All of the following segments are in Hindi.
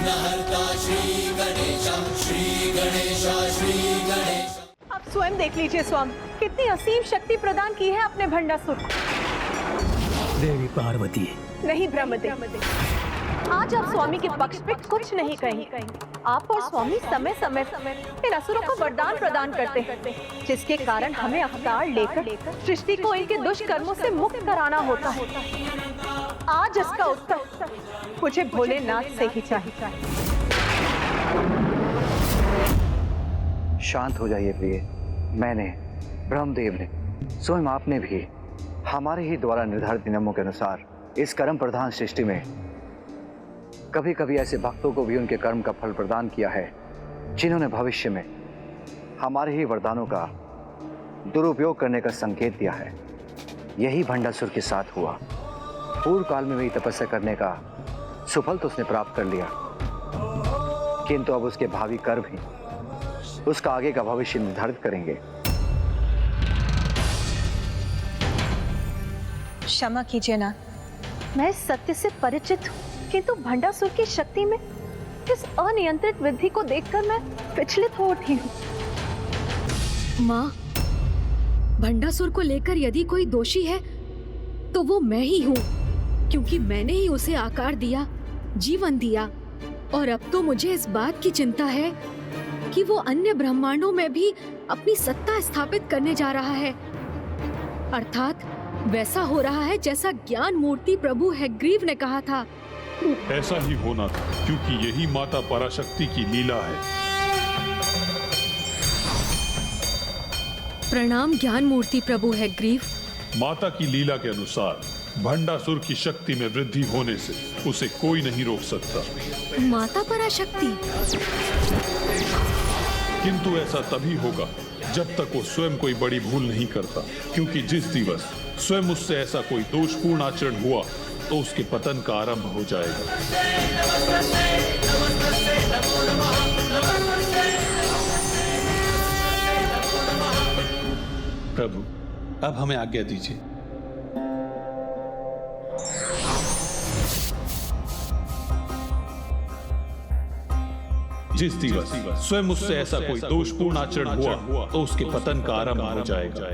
विघ्नहर्ता श्री गणेश, श्री गणेश, श्री गणेश। आप स्वयं देख लीजिए स्वामी, कितनी असीम शक्ति प्रदान की है अपने भंडासुर को। देवी पार्वती नहीं ब्रह्मदेव, आज आप स्वामी के पक्ष पे कुछ नहीं कहेंगे। आप और स्वामी समय समय इन असुरों को वरदान प्रदान करते हैं, जिसके कारण हमें अवतार लेकर सृष्टि को इनके दुष्कर्मों से मुक्त कराना होता है। आज इसका उत्तर मुझे भोलेनाथ से ही चाहिए। शांत हो जाइए प्रिय। मैंने, ब्रह्मदेव ने, स्वयं आपने भी हमारे ही द्वारा निर्धारित नियमों के अनुसार इस कर्म प्रधान सृष्टि में कभी कभी ऐसे भक्तों को भी उनके कर्म का फल प्रदान किया है, जिन्होंने भविष्य में हमारे ही वरदानों का दुरुपयोग करने का संकेत दिया है। यही भंडासुर के साथ हुआ। पूर्व काल में वही तपस्या करने का सुफल तो उसने प्राप्त कर लिया, किंतु अब उसके भावी कर्म ही उसका आगे का भविष्य निर्धारित करेंगे। क्षमा कीजिए ना, मैं इस सत्य से परिचित हूँ, किंतु भंडासुर की शक्ति में इस अनियंत्रित वृद्धि को देखकर मैं विचलित हो उठी हूँ। माँ, भंडासुर को लेकर यदि कोई दोषी है तो वो मैं ही हूँ, क्योंकि मैंने ही उसे आकार दिया, जीवन दिया, और अब तो मुझे इस बात की चिंता है कि वो अन्य ब्रह्मांडों में भी अपनी सत्ता स्थापित करने जा रहा है। अर्थात वैसा हो रहा है जैसा ज्ञान मूर्ति प्रभु हैग्रीव ने कहा था। ऐसा ही होना था, क्योंकि यही माता पराशक्ति की लीला है। प्रणाम ज्ञान मूर्ति प्रभु हैग्रीव। माता की लीला के अनुसार भंडासुर की शक्ति में वृद्धि होने से उसे कोई नहीं रोक सकता। माता पराशक्ति? किंतु ऐसा तभी होगा जब तक वो स्वयं कोई बड़ी भूल नहीं करता, क्योंकि जिस दिवस स्वयं उससे ऐसा कोई दोषपूर्ण आचरण हुआ तो उसके पतन का आरंभ हो जाएगा। प्रभु, अब हमें आज्ञा दीजिए। जिस दिवस स्वयं उससे ऐसा कोई दोषपूर्ण आचरण हुआ तो उसके पतन का आरंभ हो जाएगा।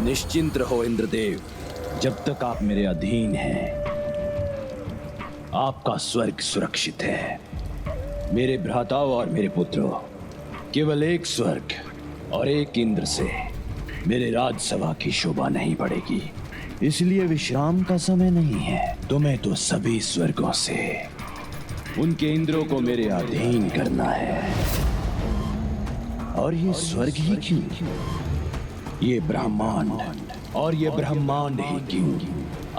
निश्चिंत रहो इंद्रदेव, जब तक आप मेरे अधीन हैं आपका स्वर्ग सुरक्षित है। मेरे भ्राताओं और मेरे पुत्रों, केवल एक स्वर्ग और एक इंद्र से मेरे राजसभा की शोभा नहीं बढ़ेगी, इसलिए विश्राम का समय नहीं है। तुम्हें तो सभी स्वर्गों से उनके इंद्रों को मेरे अधीन करना है। और ये स्वर्ग ही क्यों, ये ब्रह्मांड, और ये ब्रह्मांड ही क्यों,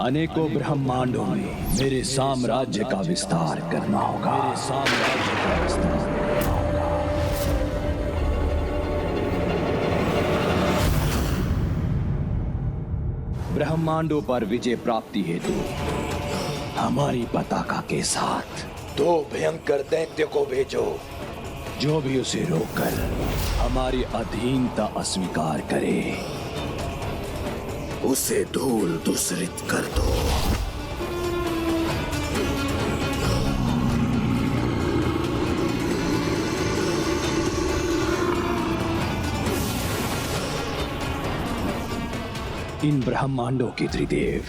अनेकों ब्रह्मांडों में मेरे साम्राज्य का विस्तार करना होगा। मेरे साम्राज्य का विस्तार करना होगा। ब्रह्मांडों पर विजय प्राप्ति हेतु हमारी पताका के साथ 2 भयंकर दैत्य को भेजो, जो भी उसे रोककर हमारी अधीनता अस्वीकार करे उसे धूल दूसरित कर दो। इन ब्रह्मांडों के त्रिदेव,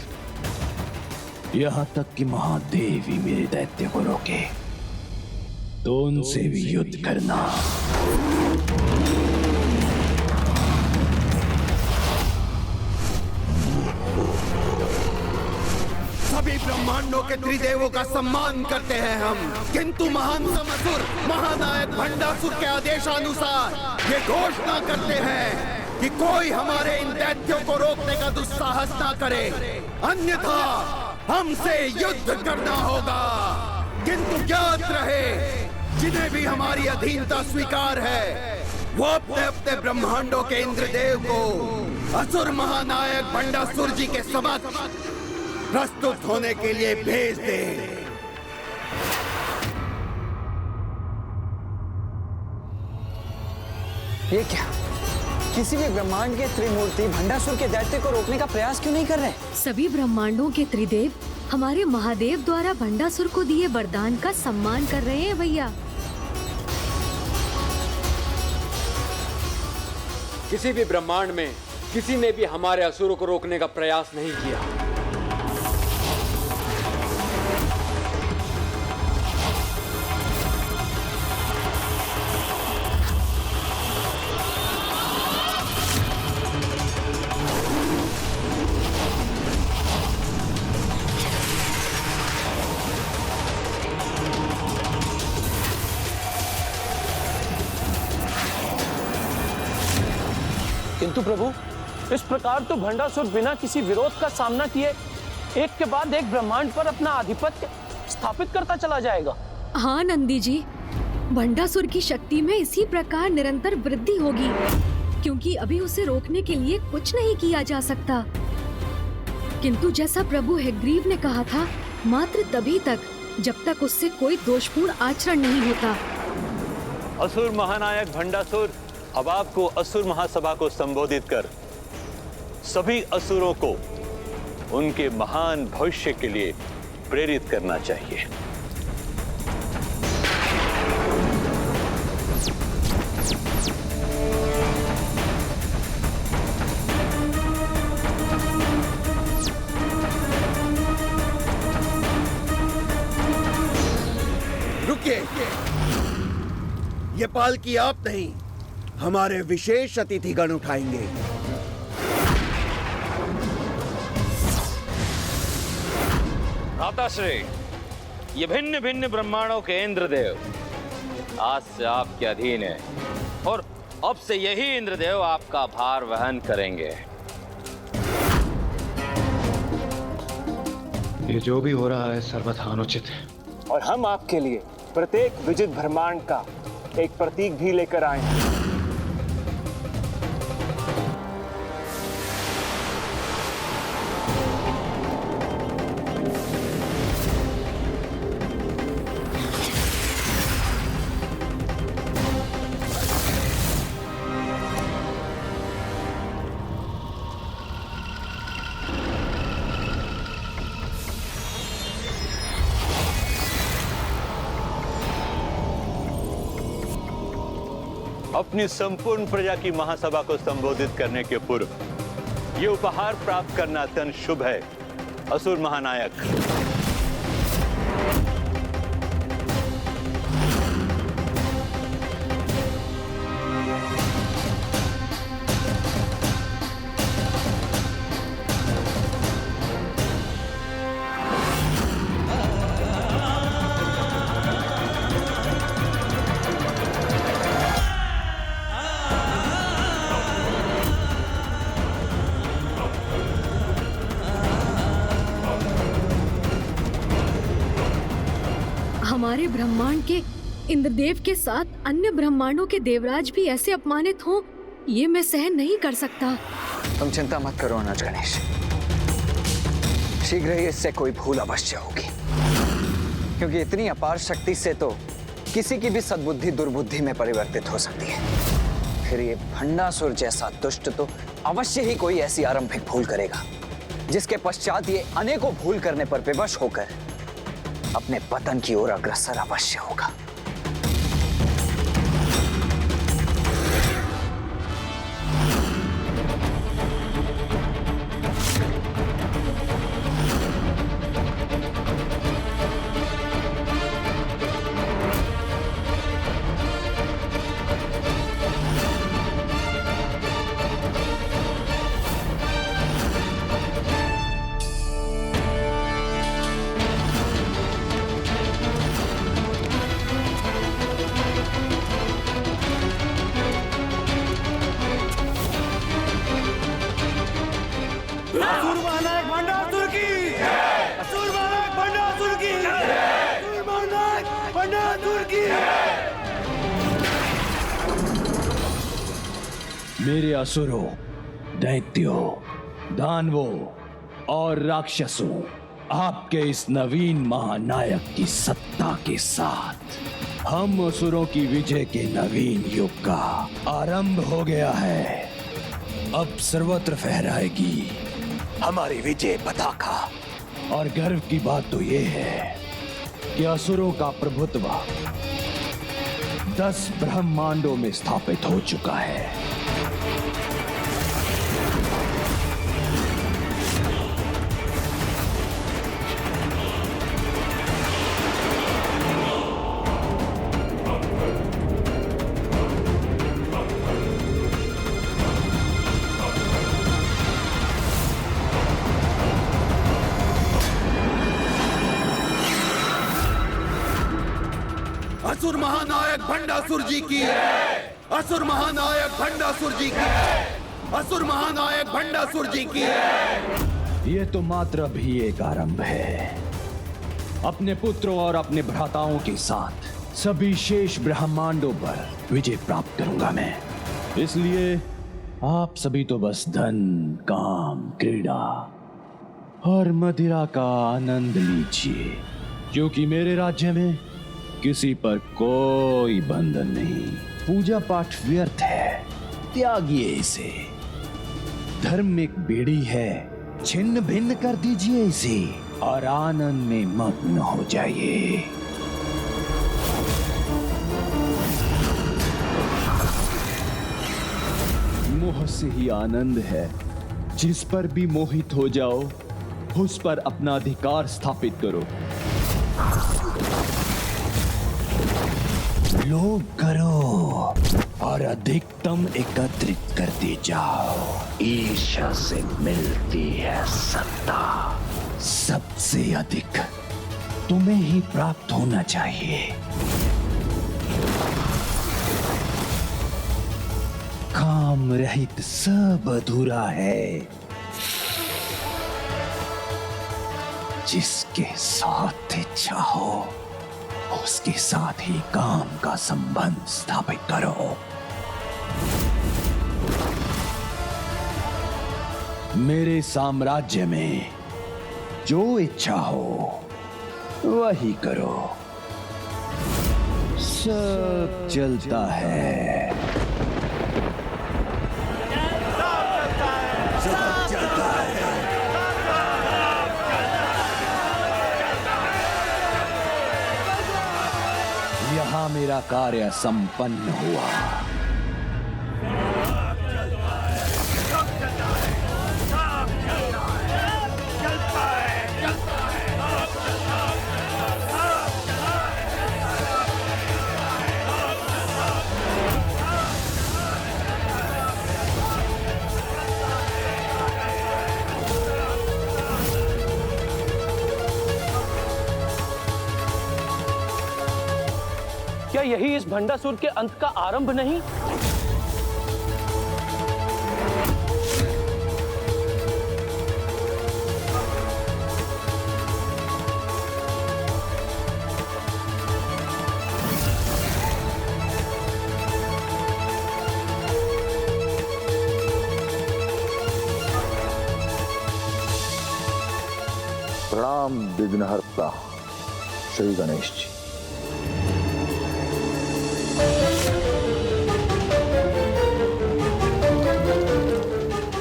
यहाँ तक कि महादेव ही मेरे दैत्य को रोके तो उनसे भी युद्ध करना। सभी ब्रह्मांडों के त्रिदेवों का सम्मान करते हैं हम, किंतु महान असुर महानायक भंडासुर के आदेशानुसार ये घोषणा करते हैं कि कोई हमारे इन दैत्यों को रोकने का दुस्साहस ना करे, अन्यथा हमसे युद्ध करना होगा। किंतु ज्ञात रहे, जिन्हें भी हमारी अधीनता स्वीकार है वो अपने अपने ब्रह्मांडों के इंद्रदेव को असुर महानायक भंडासुर जी के समक्ष प्रस्तुत होने के लिए भेज दे। ये क्या, किसी भी ब्रह्मांड के त्रिमूर्ति भंडासुर के दैत्य को रोकने का प्रयास क्यों नहीं कर रहे? सभी ब्रह्मांडों के त्रिदेव हमारे महादेव द्वारा भंडासुर को दिए वरदान का सम्मान कर रहे हैं भैया। किसी भी ब्रह्मांड में किसी ने भी हमारे असुरों को रोकने का प्रयास नहीं किया। किंतु प्रभु, इस प्रकार तो भंडासुर बिना किसी विरोध का सामना किए एक के बाद एक ब्रह्मांड पर अपना आधिपत्य स्थापित करता चला जाएगा। हाँ नंदी जी, भंडासुर की शक्ति में इसी प्रकार निरंतर वृद्धि होगी, क्योंकि अभी उसे रोकने के लिए कुछ नहीं किया जा सकता। किंतु जैसा प्रभु हैग्रीव ने कहा था, मात्र तभी तक जब तक उससे कोई दोषपूर्ण आचरण नहीं होता। असुर महानायक भंडासुर, अब आपको असुर महासभा को संबोधित कर सभी असुरों को उनके महान भविष्य के लिए प्रेरित करना चाहिए। रुकिए, ये पालकी आप नहीं, हमारे विशेष अतिथिगण उठाएंगे। भ्राताश्री, ये भिन्न भिन्न ब्रह्मांडों के इंद्रदेव आज से आपके अधीन है और अब से यही इंद्रदेव आपका भार वहन करेंगे। ये जो भी हो रहा है सर्वथा अनुचित है, और हम आपके लिए प्रत्येक विजित ब्रह्मांड का एक प्रतीक भी लेकर आए हैं। अपनी संपूर्ण प्रजा की महासभा को संबोधित करने के पूर्व ये उपहार प्राप्त करना अत्यंत शुभ है। असुर महानायक, हमारे ब्रह्मांड के इंद्रदेव के साथ अन्य ब्रह्मांडों के देवराज भी ऐसे अपमानित हों, ये मैं सहन नहीं कर सकता। तुम चिंता मत करो अनुज गणेश, शीघ्र ही इससे कोई भूल अवश्य होगी, क्योंकि इतनी अपार शक्ति से तो किसी की भी सद्बुद्धि दुर्बुद्धि में परिवर्तित हो सकती है। फिर ये भंडासुर जैसा दुष्ट तो अवश्य ही कोई ऐसी आरंभिक भूल करेगा जिसके पश्चात ये अनेकों भूल करने पर विवश होकर अपने पतन की ओर अग्रसर अवश्य होगा। मेरे असुरों, दैत्यों, दानवों और राक्षसों, आपके इस नवीन महानायक की सत्ता के साथ हम असुरों की विजय के नवीन युग का आरंभ हो गया है। अब सर्वत्र फहराएगी हमारी विजय पताका। और गर्व की बात तो यह है कि असुरों का प्रभुत्व 10 ब्रह्मांडों में स्थापित हो चुका है। असुर महानायक भंडासुर जी की, असुर महानायक भंडासुर जी की, असुर महानायक भंडासुर जी की। ये तो मात्र अभी एक आरंभ है। अपने पुत्रों और अपने भ्राताओं के साथ सभी शेष ब्रह्मांडों पर विजय प्राप्त करूंगा मैं। इसलिए आप सभी तो बस धन, काम, क्रीड़ा और मदिरा का आनंद लीजिए, क्योंकि मेरे राज्य में किसी पर कोई बंधन नहीं। पूजा पाठ व्यर्थ है, त्यागिए इसे। धर्म एक बेड़ी है, छिन्न भिन्न कर दीजिए इसे और आनंद में मग्न हो जाइए। मोह से ही आनंद है। जिस पर भी मोहित हो जाओ, उस पर अपना अधिकार स्थापित करो। लोभ करो और अधिकतम एकत्रित करते जाओ। ईर्ष्या से मिलती है सत्ता। सबसे अधिक तुम्हें ही प्राप्त होना चाहिए। काम रहित सब अधूरा है। जिसके साथ इच्छा हो उसके साथ ही काम का संबंध स्थापित करो। मेरे साम्राज्य में जो इच्छा हो वही करो। सब चलता है। यहाँ मेरा कार्य संपन्न हुआ। क्या यही इस भंडासुर के अंत का आरंभ नहीं? प्रणाम विघ्नहर्ता श्री गणेश जी।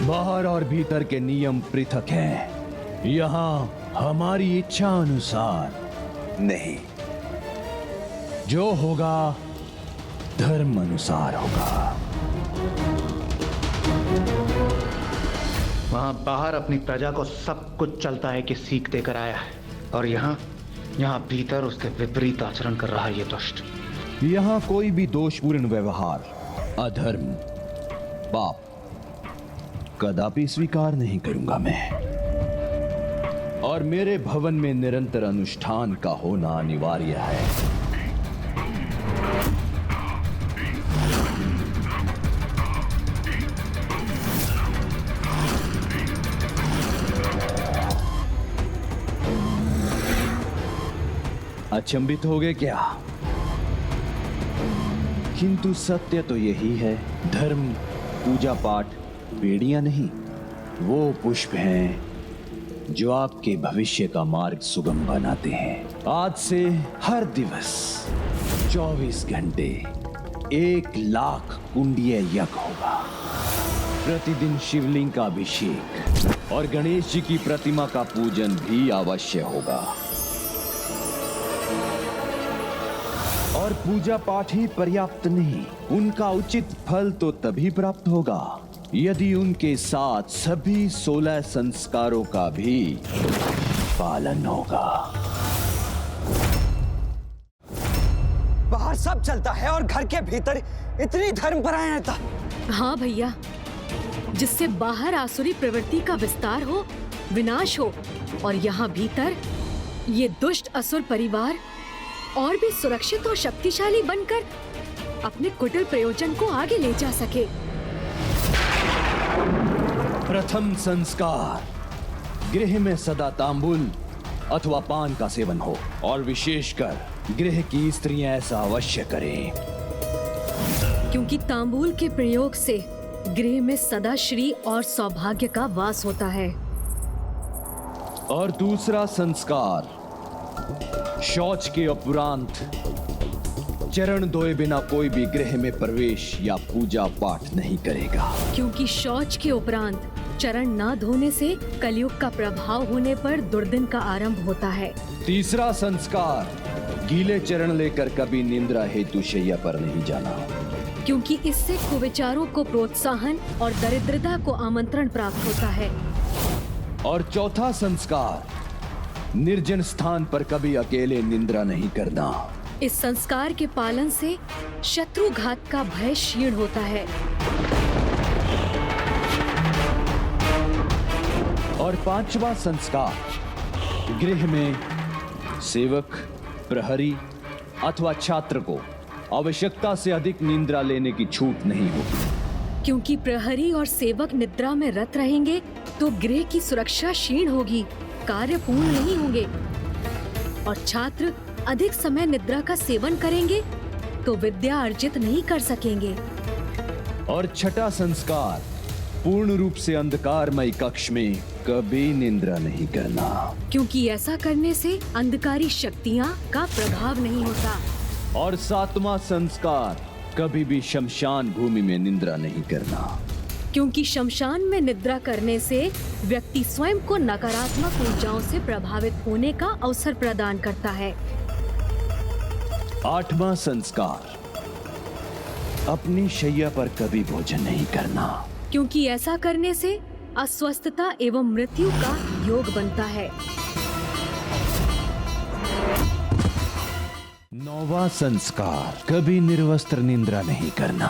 बाहर और भीतर के नियम पृथक हैं। यहाँ हमारी इच्छा अनुसार नहीं, जो होगा धर्म अनुसार होगा। वहां बाहर अपनी प्रजा को सब कुछ चलता है कि सीख देकर आया है, और यहाँ भीतर उसके विपरीत आचरण कर रहा है ये दुष्ट। यहाँ कोई भी दोषपूर्ण व्यवहार, अधर्म, पाप कदापि स्वीकार नहीं करूंगा मैं। और मेरे भवन में निरंतर अनुष्ठान का होना अनिवार्य है। अचंभित हो गए क्या? किंतु सत्य तो यही है, धर्म, पूजा पाठ बेड़ियां नहीं, वो पुष्प हैं जो आपके भविष्य का मार्ग सुगम बनाते हैं। आज से हर दिवस 24 घंटे 1,00,000 कुंडीय यज्ञ होगा। प्रतिदिन शिवलिंग का अभिषेक और गणेश जी की प्रतिमा का पूजन भी अवश्य होगा। और पूजा पाठ ही पर्याप्त नहीं, उनका उचित फल तो तभी प्राप्त होगा यदि उनके साथ सभी 16 संस्कारों का भी पालन होगा। बाहर सब चलता है और घर के भीतर इतनी धर्मपरायणता। हाँ भैया, जिससे बाहर आसुरी प्रवृत्ति का विस्तार हो, विनाश हो, और यहाँ भीतर ये दुष्ट असुर परिवार और भी सुरक्षित और शक्तिशाली बनकर अपने कुटिल प्रयोजन को आगे ले जा सके। प्रथम संस्कार, गृह में सदा तांबुल अथवा पान का सेवन हो, और विशेषकर गृह की स्त्रियां ऐसा अवश्य करें, क्योंकि तांबूल के प्रयोग से गृह में सदा श्री और सौभाग्य का वास होता है। और दूसरा संस्कार, शौच के उपरांत चरण धोए बिना कोई भी गृह में प्रवेश या पूजा पाठ नहीं करेगा, क्योंकि शौच के उपरांत चरण न धोने से कलयुग का प्रभाव होने पर दुर्दिन का आरंभ होता है। तीसरा संस्कार, गीले चरण लेकर कभी निंद्रा हेतु शैया पर नहीं जाना, क्योंकि इससे कुविचारों को प्रोत्साहन और दरिद्रता को आमंत्रण प्राप्त होता है। और चौथा संस्कार, निर्जन स्थान पर कभी अकेले निंद्रा नहीं करना। इस संस्कार के पालन से शत्रुघात का भय क्षीण होता है। और पांचवा संस्कार, गृह में सेवक, प्रहरी अथवा छात्र को आवश्यकता से अधिक निद्रा लेने की छूट नहीं होगी, क्योंकि प्रहरी और सेवक निद्रा में रत रहेंगे तो गृह की सुरक्षा क्षीण होगी, कार्य पूर्ण नहीं होंगे। और छात्र अधिक समय निद्रा का सेवन करेंगे तो विद्या अर्जित नहीं कर सकेंगे। और छठा संस्कार, पूर्ण रूप से अंधकारमय कक्ष में कभी निद्रा नहीं करना, क्योंकि ऐसा करने से अंधकारी शक्तियां का प्रभाव नहीं होता। और सातवां संस्कार, कभी भी शमशान भूमि में निद्रा नहीं करना, क्योंकि शमशान में निद्रा करने से व्यक्ति स्वयं को नकारात्मक ऊर्जाओं से प्रभावित होने का अवसर प्रदान करता है। आठवां संस्कार, अपनी शैया पर कभी भोजन नहीं करना, क्योंकि ऐसा करने से अस्वस्थता एवं मृत्यु का योग बनता है। नौवां संस्कार, कभी निर्वस्त्र निद्रा नहीं करना,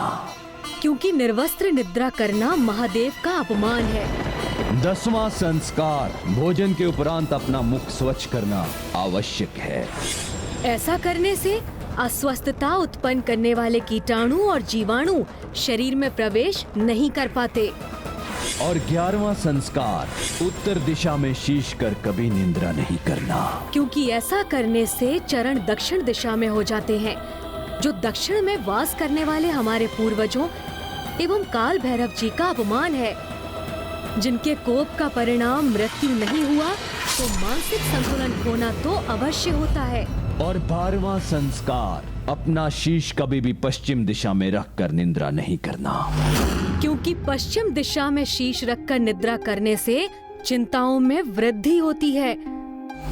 क्योंकि निर्वस्त्र निद्रा करना महादेव का अपमान है। 10वां संस्कार, भोजन के उपरांत अपना मुख स्वच्छ करना आवश्यक है। ऐसा करने से अस्वस्थता उत्पन्न करने वाले कीटाणु और जीवाणु शरीर में प्रवेश नहीं कर पाते। और 11वां संस्कार, उत्तर दिशा में शीश कर कभी निद्रा नहीं करना, क्योंकि ऐसा करने से चरण दक्षिण दिशा में हो जाते हैं। जो दक्षिण में वास करने वाले हमारे पूर्वजों एवं काल भैरव जी का अपमान है। जिनके कोप का परिणाम मृत्यु नहीं हुआ तो मानसिक संतुलन खोना तो अवश्य होता है। और 12वां संस्कार, अपना शीश कभी भी पश्चिम दिशा में रखकर निद्रा नहीं करना, क्योंकि पश्चिम दिशा में शीश रखकर निद्रा करने से चिंताओं में वृद्धि होती है।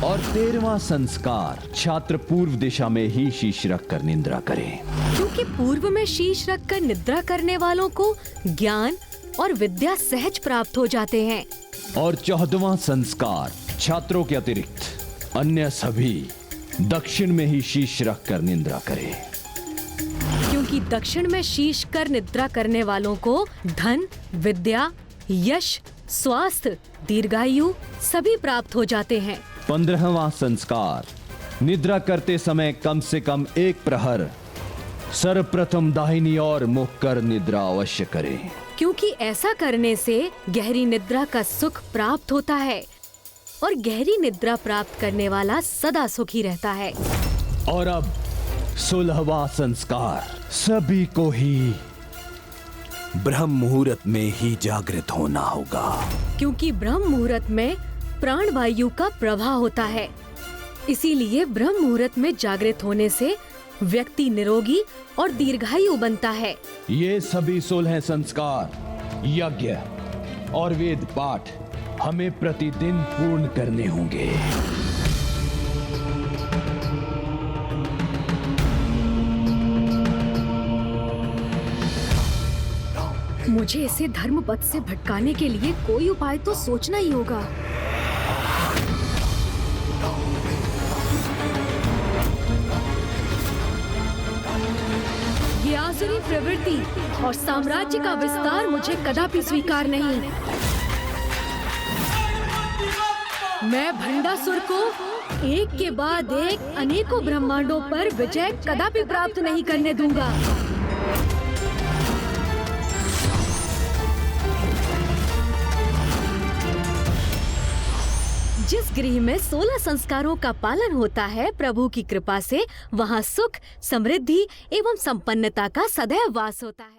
और 13वां संस्कार, छात्र पूर्व दिशा में ही शीश रखकर निद्रा करें, क्योंकि पूर्व में शीश रखकर निद्रा करने वालों को ज्ञान और विद्या सहज प्राप्त हो जाते हैं। और 14वां संस्कार, छात्रों के अतिरिक्त अन्य सभी दक्षिण में ही शीश रखकर निद्रा करें, क्योंकि दक्षिण में शीश कर निद्रा करने वालों को धन, विद्या, यश, स्वास्थ्य, दीर्घायु सभी प्राप्त हो जाते हैं। 15वां संस्कार, निद्रा करते समय कम से कम 1 प्रहर सर्वप्रथम दाहिनी ओर मुख कर निद्रा अवश्य करें, क्योंकि ऐसा करने से गहरी निद्रा का सुख प्राप्त होता है और गहरी निद्रा प्राप्त करने वाला सदा सुखी रहता है। और अब 16वां संस्कार, सभी को ही ब्रह्म मुहूर्त में ही जागृत होना होगा, क्योंकि ब्रह्म मुहूर्त में प्राण वायु का प्रवाह होता है। इसीलिए ब्रह्म मुहूर्त में जागृत होने से व्यक्ति निरोगी और दीर्घायु बनता है। ये सभी 16 संस्कार यज्ञ और वेद पाठ हमें प्रतिदिन पूर्ण करने होंगे। मुझे इसे धर्म पथ से भटकाने के लिए कोई उपाय तो सोचना ही होगा। ये आसुरी प्रवृत्ति और साम्राज्य का विस्तार मुझे कदापि स्वीकार नहीं। मैं भंडासुर को एक के बाद एक अनेकों ब्रह्मांडों पर विजय कदापि प्राप्त नहीं करने दूंगा। जिस गृह में 16 संस्कारों का पालन होता है, प्रभु की कृपा से वहाँ सुख, समृद्धि एवं संपन्नता का सदैव वास होता है।